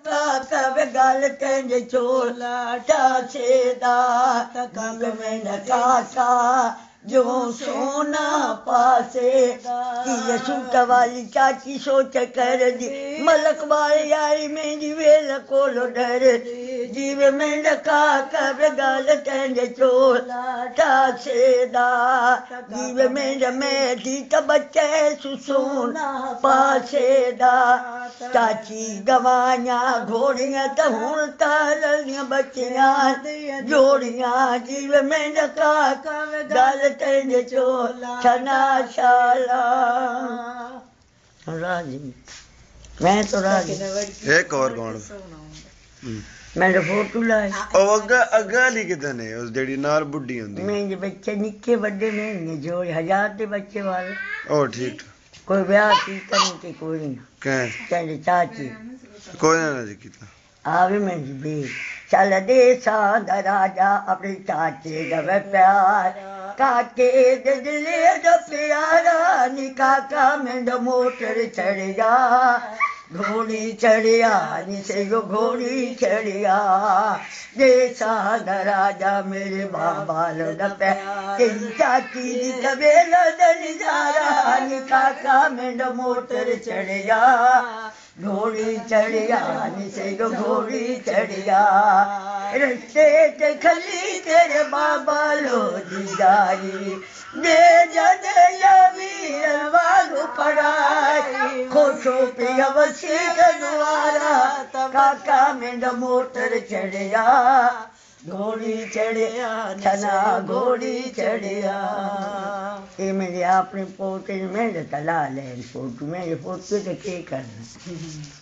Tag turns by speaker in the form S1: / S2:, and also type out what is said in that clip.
S1: कब गल तेंजे चोला टासेदा तकंग में न काका जो सोना पासेदा की सूट वाली चाची सोच कर दी मलक वाली यारी में वेल कोलो डर जीव में न काका गल तेंजे चोला टासेदा जीव में न मेरी त बच्चे सुसोना पासेदा चाची गवाइयां घोड़ियां त हुण तालियां बच्चियां जोड़ियां जीव में न काका गल तेंजे चोला छना शाला राजी मैं तो राजी
S2: एक और कौन
S1: मेरे फोटो लाए
S2: ओ अग्गा ली किते ने उस जेड़ी नाल बुड्ढी हुंदी
S1: मेरे बच्चे निक्के बड़े ने जो 1000 दे बच्चे वाले
S2: ओ ठीक
S1: कोई ब्याह कीता नहीं कि कोई नहीं तेरी चाची
S2: कोई ना जी कीता
S1: आवे मेरी बे चल दे सादा राजा अपने चाचे दा प्यार काके दे दिले दा प्यारा नी काका में द मोटर चढ़िया घोड़ी चढ़िया नी से घोड़ी चढ़िया दे सादा राजा मेरे बाबा लो दा प्यार तेरी चाची दी कबेला दा नजारा नी काका में द मोटर चढ़िया घोड़ी चढ़िया से घोड़ी चढ़िया रस्ते ते खली तेरे बाबा लो दी जाई दे जदया वीर वागु पड़ाई खोशो पिया वसी द्वारा काका में मोटर चढ़िया घोड़ी चढ़िया छना घोड़ी चढ़िया ये मेरे अपने पोते मेरे तला ले फोटो मेरे पोते तो क्या करना